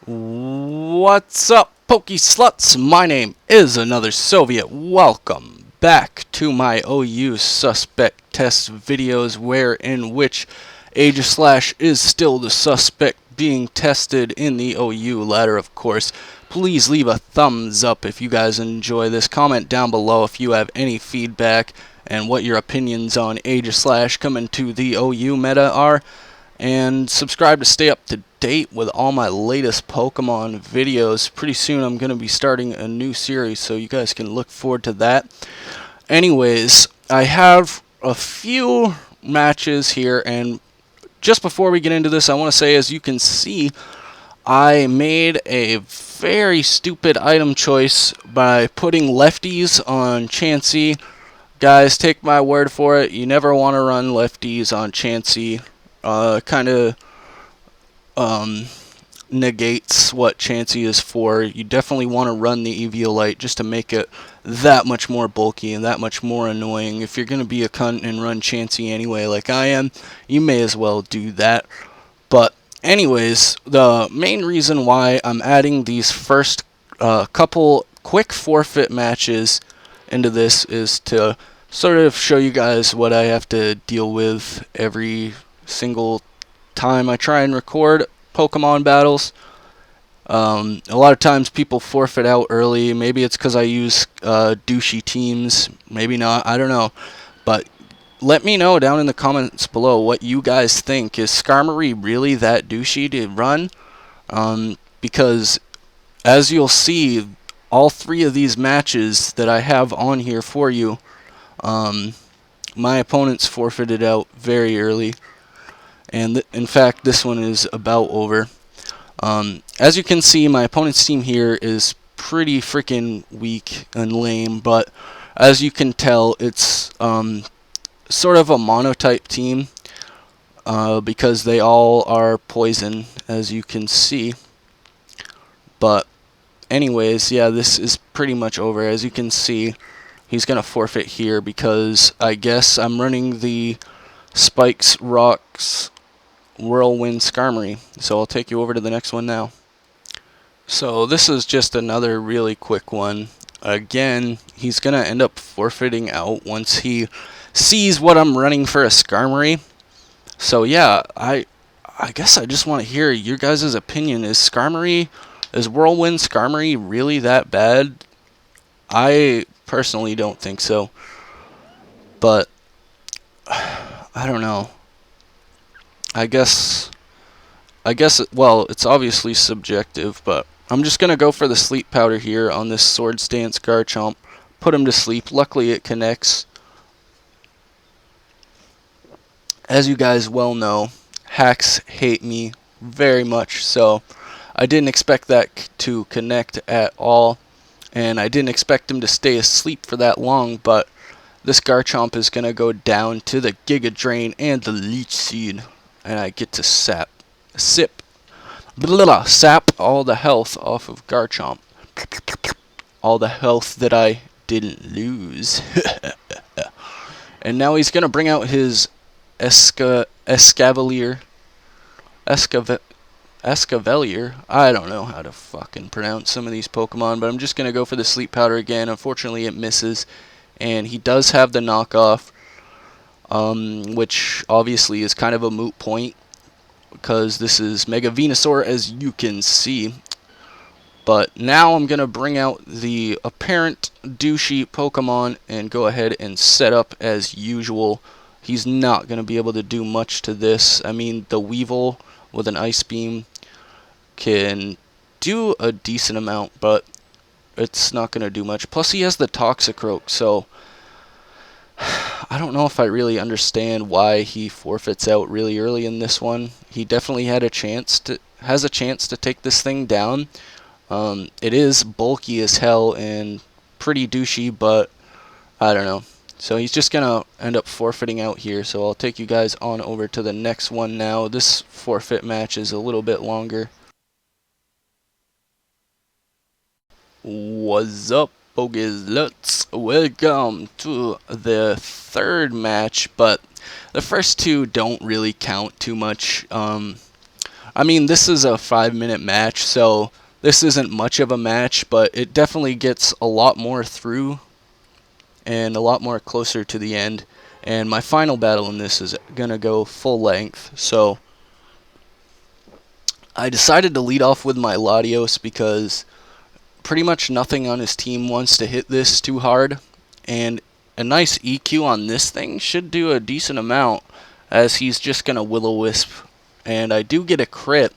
What's up, Pokey Sluts? My name is Another Soviet. Welcome back to my OU suspect test videos, in which Aegislash is still the suspect being tested in the OU ladder, of course. Please leave a thumbs up if you guys enjoy this. Comment down below if you have any feedback and what your opinions on Aegislash coming to the OU meta are. And subscribe to stay up to date with all my latest Pokemon videos. Pretty soon I'm going to be starting a new series, so you guys can look forward to that. Anyways, I have a few matches here, and just before we get into this, I want to say, as you can see, I made a very stupid item choice by putting lefties on Chansey. Guys, take my word for it, you never want to run lefties on Chansey. Kind of negates what Chansey is for. You definitely want to run the Eviolite just to make it that much more bulky and that much more annoying. If you're going to be a cunt and run Chansey anyway like I am, you may as well do that. But anyways, the main reason why I'm adding these first couple quick forfeit matches into this is to sort of show you guys what I have to deal with every single time I try and record Pokemon battles. A lot of times people forfeit out early. Maybe it's because I use douchey teams. Maybe not. I don't know. But let me know down in the comments below what you guys think. Is Skarmory really that douchey to run? Because as you'll see, all three of these matches that I have on here for you, my opponents forfeited out very early. And in fact, this one is about over. As you can see, my opponent's team here is pretty freaking weak and lame, but as you can tell, it's sort of a monotype team because they all are poison, as you can see. But anyways, yeah, this is pretty much over. As you can see, he's going to forfeit here because I guess I'm running the Spikes, Rocks, Whirlwind, Skarmory. So I'll take you over to the next one now. So this is just another really quick one. Again, he's going to end up forfeiting out once he sees what I'm running for a Skarmory. So yeah, I guess I just want to hear your guys' opinion. Is Whirlwind Skarmory really that bad? I personally don't think so. But I don't know. I guess, well, it's obviously subjective, but I'm just going to go for the sleep powder here on this Swords Dance Garchomp. Put him to sleep. Luckily, it connects. As you guys well know, hacks hate me very much, so I didn't expect that to connect at all, and I didn't expect him to stay asleep for that long, but this Garchomp is going to go down to the Giga Drain and the Leech Seed. And I get to sap all the health off of Garchomp. All the health that I didn't lose. And now he's going to bring out his Escavalier. I don't know how to fucking pronounce some of these Pokemon, but I'm just going to go for the Sleep Powder again. Unfortunately, it misses. And he does have the knockoff. Which obviously is kind of a moot point because this is Mega Venusaur, as you can see. But now I'm going to bring out the apparent douchey Pokemon and go ahead and set up as usual. He's not going to be able to do much to this. I mean, the Weevil with an Ice Beam can do a decent amount, but it's not going to do much. Plus, he has the Toxicroak, so I don't know if I really understand why he forfeits out really early in this one. He definitely has a chance to take this thing down. It is bulky as hell and pretty douchey, but I don't know. So he's just gonna end up forfeiting out here. So I'll take you guys on over to the next one now. This forfeit match is a little bit longer. What's up, Aegislash? Welcome to the third match, but the first two don't really count too much. I mean, this is a 5-minute match, so this isn't much of a match, but it definitely gets a lot more through and a lot more closer to the end. And my final battle in this is going to go full length, so I decided to lead off with my Latios because pretty much nothing on his team wants to hit this too hard, and a nice EQ on this thing should do a decent amount, as he's just going to Will-O-Wisp, and I do get a crit,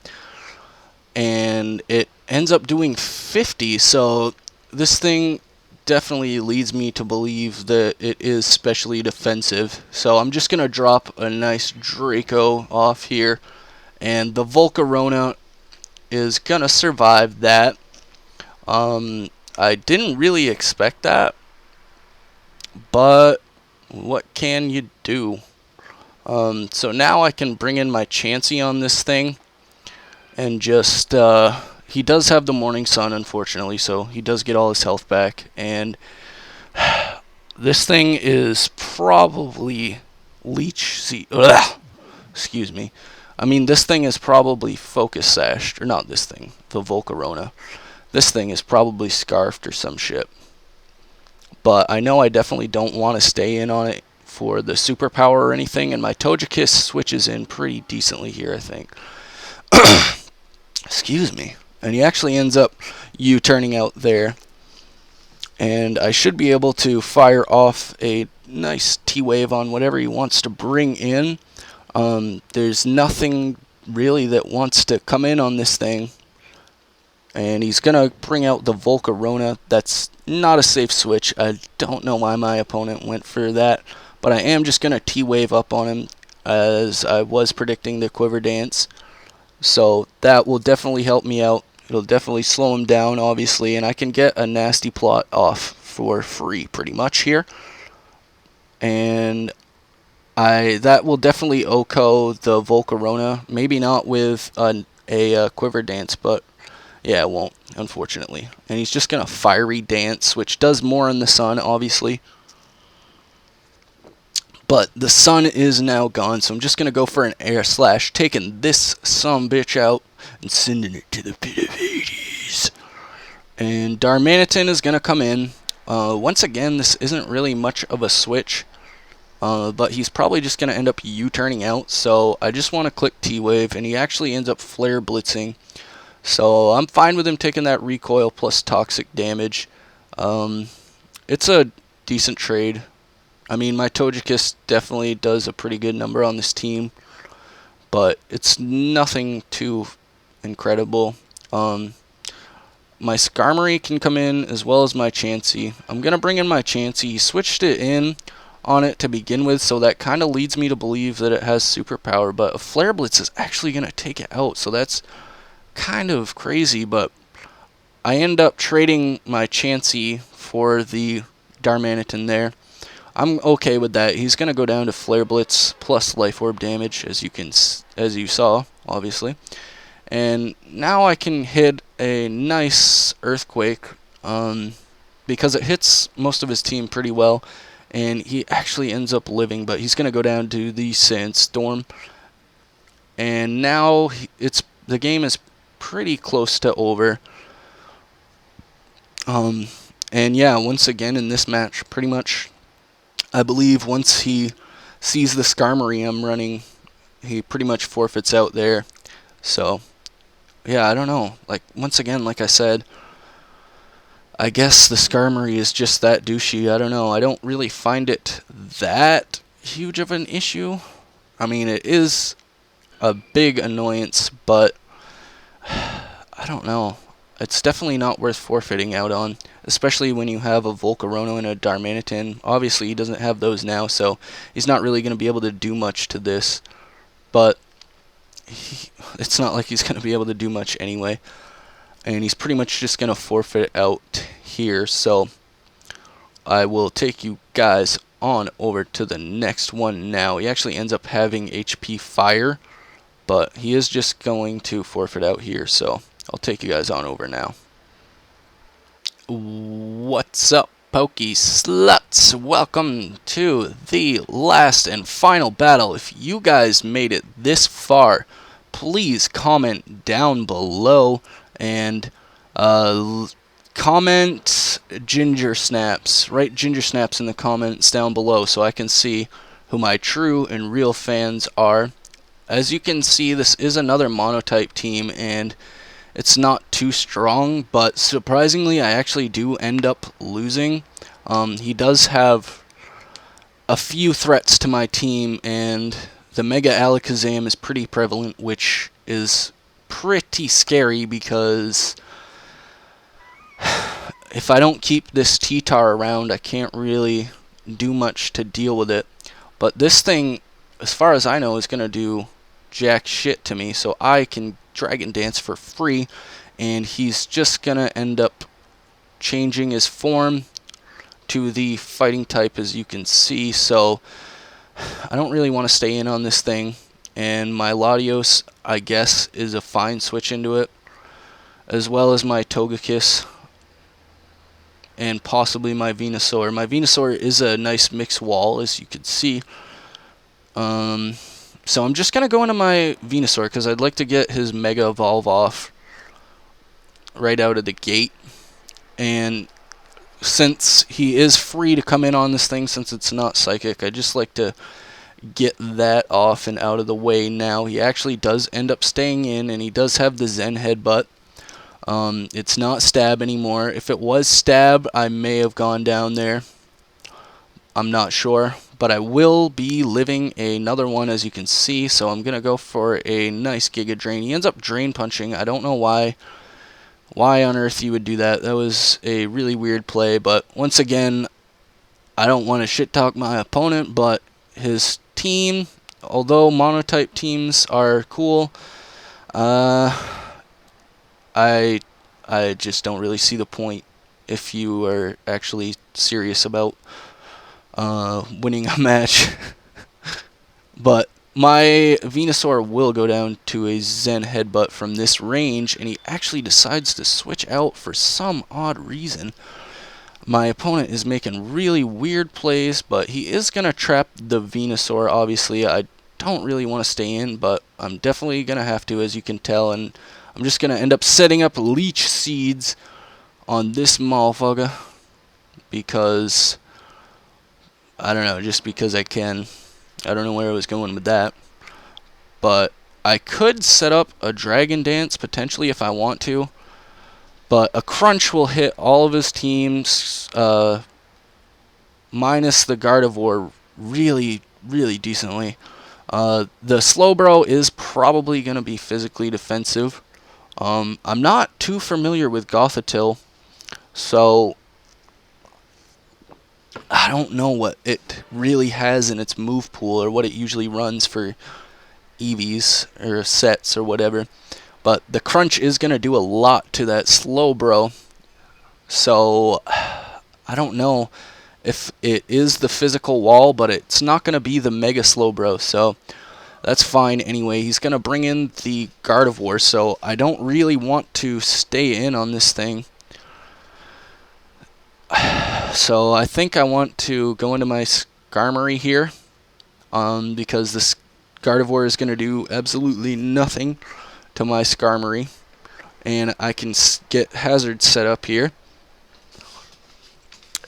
and it ends up doing 50, so this thing definitely leads me to believe that it is specially defensive. So I'm just going to drop a nice Draco off here, and the Volcarona is going to survive that. I didn't really expect that, but what can you do? So now I can bring in my Chansey on this thing, and just, he does have the Morning Sun, unfortunately, so he does get all his health back, and this thing is probably excuse me. I mean, this thing is probably Focus Sashed, or not this thing, the Volcarona. This thing is probably Scarfed or some shit. But I know I definitely don't want to stay in on it for the superpower or anything, and my Togekiss switches in pretty decently here, I think. Excuse me. And he actually ends up U-turning out there. And I should be able to fire off a nice T-Wave on whatever he wants to bring in. There's nothing really that wants to come in on this thing. And he's going to bring out the Volcarona. That's not a safe switch. I don't know why my opponent went for that. But I am just going to T-Wave up on him, as I was predicting the Quiver Dance. So that will definitely help me out. It'll definitely slow him down, obviously. And I can get a nasty plot off for free, pretty much, here. And that will definitely OHKO the Volcarona. Maybe not with a Quiver Dance, but yeah, it won't, unfortunately. And he's just going to Fiery Dance, which does more in the Sun, obviously. But the Sun is now gone, so I'm just going to go for an Aegislash, taking this sumbitch out and sending it to the pit of Hades. And Darmanitan is going to come in. Once again, this isn't really much of a switch, but he's probably just going to end up U-turning out, so I just want to click T-Wave, and he actually ends up Flare Blitzing. So I'm fine with him taking that recoil plus toxic damage. It's a decent trade. I mean, my Togekiss definitely does a pretty good number on this team, but it's nothing too incredible. My Skarmory can come in as well as my Chansey. I'm going to bring in my Chansey. He switched it in on it to begin with, so that kind of leads me to believe that it has superpower, but a Flare Blitz is actually going to take it out, so that's kind of crazy. But I end up trading my Chansey for the Darmanitan there. I'm okay with that. He's going to go down to Flare Blitz plus Life Orb damage, as you saw, obviously. And now I can hit a nice Earthquake, because it hits most of his team pretty well, and he actually ends up living, but he's going to go down to the Sandstorm. And now the game is pretty close to over. And yeah, once again in this match, pretty much, I believe once he sees the Skarmory I'm running, he pretty much forfeits out there. So, yeah, I don't know. Like, once again, like I said, I guess the Skarmory is just that douchey. I don't know. I don't really find it that huge of an issue. I mean, it is a big annoyance, but I don't know. It's definitely not worth forfeiting out on, especially when you have a Volcarona and a Darmanitan. Obviously, he doesn't have those now, so he's not really going to be able to do much to this. But it's not like he's going to be able to do much anyway. And he's pretty much just going to forfeit out here. So I will take you guys on over to the next one now. He actually ends up having HP Fire, but he is just going to forfeit out here. So I'll take you guys on over now. What's up, Pokey Sluts? Welcome to the last and final battle. If you guys made it this far, please comment down below and comment ginger snaps. Write ginger snaps in the comments down below so I can see who my true and real fans are. As you can see, this is another monotype team, and it's not too strong, but surprisingly I actually do end up losing. He does have a few threats to my team, and the Mega Alakazam is pretty prevalent, which is pretty scary because if I don't keep this T-Tar around, I can't really do much to deal with it. But this thing, as far as I know, is going to do jack shit to me, so I can Dragon Dance for free, and he's just going to end up changing his form to the fighting type, as you can see. So I don't really want to stay in on this thing, and my Latios, I guess, is a fine switch into it, as well as my Togekiss and possibly my Venusaur. My Venusaur is a nice mixed wall, as you can see. So I'm just going to go into my Venusaur because I'd like to get his Mega Evolve off right out of the gate. And since he is free to come in on this thing, since it's not Psychic, I just like to get that off and out of the way now. He actually does end up staying in, and he does have the Zen Headbutt. It's not Stab anymore. If it was Stab, I may have gone down there. I'm not sure. But I will be living another one, as you can see. So I'm going to go for a nice Giga Drain. He ends up Drain Punching. I don't know why. Why on earth you would do that. That was a really weird play. But once again, I don't want to shit talk my opponent. But his team, although monotype teams are cool, I just don't really see the point if you are actually serious about winning a match. But my Venusaur will go down to a Zen Headbutt from this range, and he actually decides to switch out for some odd reason. My opponent is making really weird plays, but he is going to trap the Venusaur. Obviously, I don't really want to stay in, but I'm definitely going to have to, as you can tell, and I'm just going to end up setting up Leech Seeds on this motherfucker because, I don't know, just because I can. I don't know where I was going with that. But I could set up a Dragon Dance potentially if I want to. But a Crunch will hit all of his teams, minus the Gardevoir, really, really decently. The Slowbro is probably going to be physically defensive. I'm not too familiar with Gothitelle, so I don't know what it really has in its move pool or what it usually runs for EVs or sets or whatever. But the Crunch is going to do a lot to that Slowbro, so I don't know if it is the physical wall, but it's not going to be the Mega Slowbro, so that's fine anyway. He's going to bring in the Gardevoir, so I don't really want to stay in on this thing. So I think I want to go into my Skarmory here, because this Gardevoir is going to do absolutely nothing to my Skarmory. And I can get Hazard set up here.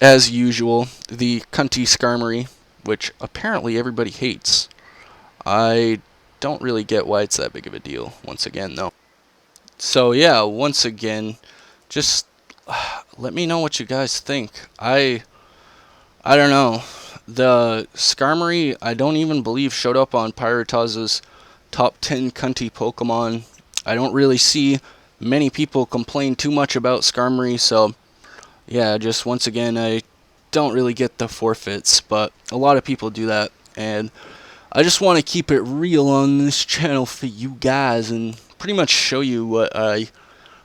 As usual, the cunty Skarmory, which apparently everybody hates. I don't really get why it's that big of a deal, once again, though. So yeah, once again, just let me know what you guys think. I don't know. The Skarmory, I don't even believe showed up on Pyrotaz's top 10 cunty Pokemon. I don't really see many people complain too much about Skarmory, so yeah, just once again, I don't really get the forfeits, but a lot of people do that, and I just want to keep it real on this channel for you guys and pretty much show you what I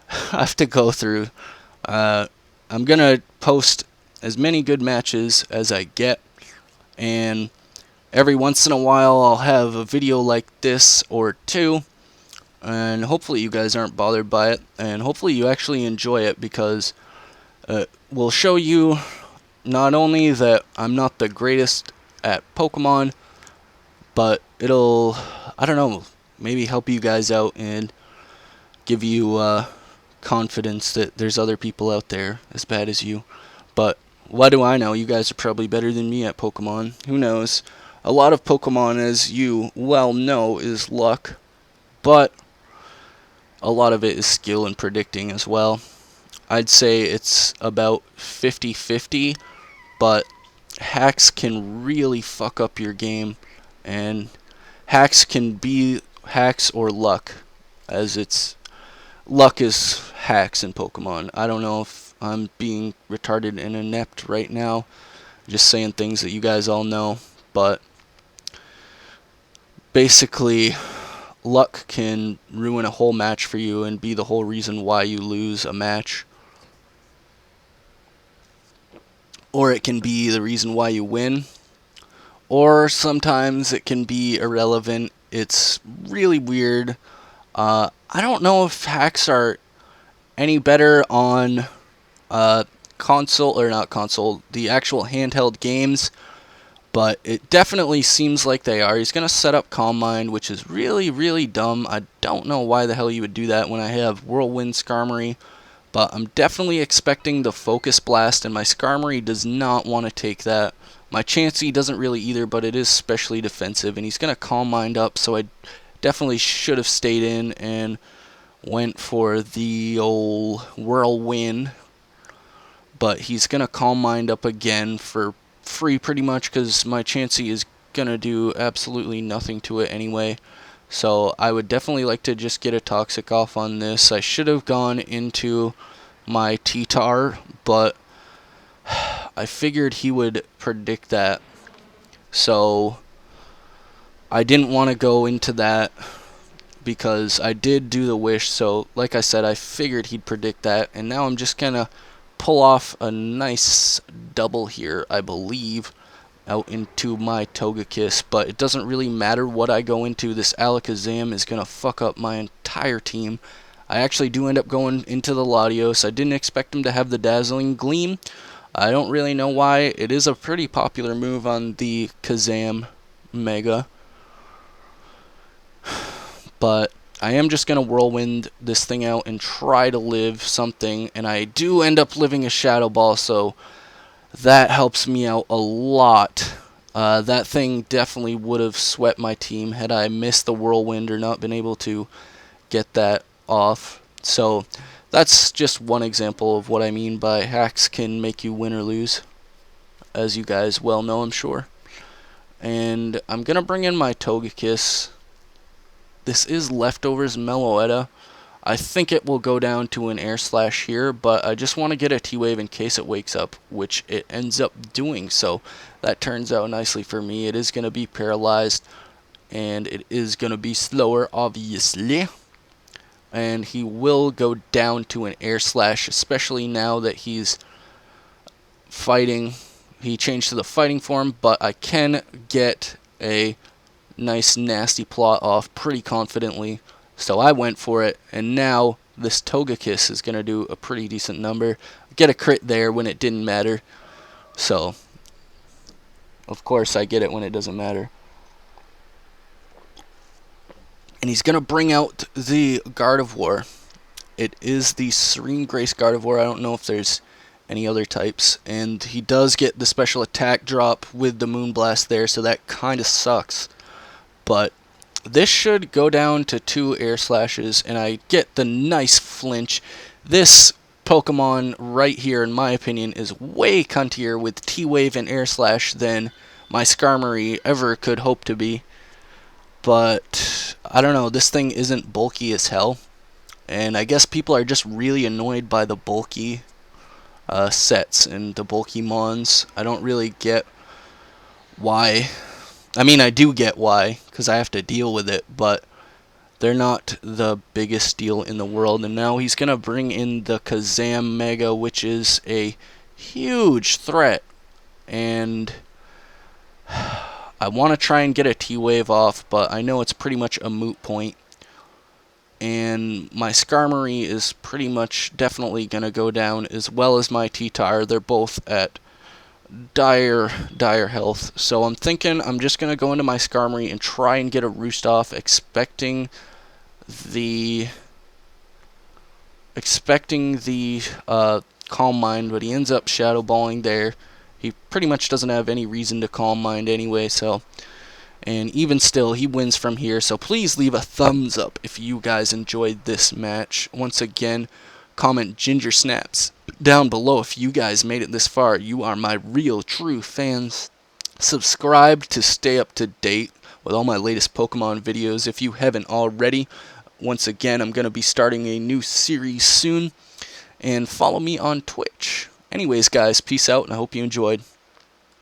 have to go through. I'm going to post as many good matches as I get, and every once in a while I'll have a video like this or two, and hopefully you guys aren't bothered by it, and hopefully you actually enjoy it, because we'll show you not only that I'm not the greatest at Pokemon, but it'll, I don't know, maybe help you guys out and give you confidence that there's other people out there as bad as you. But what do I know? You guys are probably better than me at Pokemon. Who knows? A lot of Pokemon, as you well know, is luck, but a lot of it is skill and predicting as well. I'd say it's about 50-50, but hacks can really fuck up your game, and hacks can be hacks or luck, as it's luck is hacks in Pokemon. I don't know if I'm being retarded and inept right now, just saying things that you guys all know, but basically luck can ruin a whole match for you and be the whole reason why you lose a match. Or it can be the reason why you win. Or sometimes it can be irrelevant. It's really weird. I don't know if hacks are any better on console, or not console, the actual handheld games, but it definitely seems like they are. He's going to set up Calm Mind, which is really, really dumb. I don't know why the hell you would do that when I have Whirlwind Skarmory, but I'm definitely expecting the Focus Blast, and my Skarmory does not want to take that. My Chansey doesn't really either, but it is specially defensive, and he's going to Calm Mind up, so I definitely should have stayed in and went for the old Whirlwind. But he's going to Calm Mind up again for free pretty much, because my Chansey is going to do absolutely nothing to it anyway. So I would definitely like to just get a Toxic off on this. I should have gone into my T-Tar, but I figured he would predict that. So I didn't want to go into that because I did do the wish. So like I said, I figured he'd predict that. And now I'm just going to pull off a nice double here, I believe, out into my Togekiss, but it doesn't really matter what I go into. This Alakazam is going to fuck up my entire team. I actually do end up going into the Latios. I didn't expect him to have the Dazzling Gleam. I don't really know why. It is a pretty popular move on the Kazam Mega, but I am just going to Whirlwind this thing out and try to live something, and I do end up living a Shadow Ball, so that helps me out a lot. That thing definitely would have swept my team had I missed the Whirlwind or not been able to get that off. So that's just one example of what I mean by hacks can make you win or lose, as you guys well know, I'm sure. And I'm going to bring in my Togekiss. This is Leftovers Meloetta. I think it will go down to an Air Slash here, but I just want to get a T-Wave in case it wakes up, which it ends up doing. So that turns out nicely for me. It is going to be paralyzed, and it is going to be slower, obviously. And he will go down to an Air Slash, especially now that he's fighting. He changed to the fighting form, but I can get a nice nasty plot off pretty confidently. So I went for it, and now this Togekiss is going to do a pretty decent number. Get a crit there when it didn't matter. So, of course, I get it when it doesn't matter. And he's going to bring out the Gardevoir. It is the Serene Grace Gardevoir. I don't know if there's any other types. And he does get the special attack drop with the Moonblast there, so that kind of sucks. But this should go down to 2 Air Slashes, and I get the nice flinch. This Pokemon right here, in my opinion, is way cuntier with T-Wave and Air Slash than my Skarmory ever could hope to be. But I don't know, this thing isn't bulky as hell, and I guess people are just really annoyed by the bulky sets and the bulky Mons. I don't really get why. I mean, I do get why, because I have to deal with it, but they're not the biggest deal in the world. And now he's going to bring in the Kazam Mega, which is a huge threat. And I want to try and get a T-Wave off, but I know it's pretty much a moot point. And my Skarmory is pretty much definitely going to go down, as well as my T-Tar. They're both at dire health. So I'm thinking I'm just going to go into my Skarmory and try and get a roost off, expecting the Calm Mind, but he ends up Shadow Balling there. He pretty much doesn't have any reason to Calm Mind anyway, so... And even still, he wins from here. So please leave a thumbs up if you guys enjoyed this match. Once again, comment Ginger Snaps down below if you guys made it this far. You are my real, true fans. Subscribe to stay up to date with all my latest Pokemon videos if you haven't already. Once again, I'm going to be starting a new series soon. And follow me on Twitch. Anyways, guys, peace out, and I hope you enjoyed.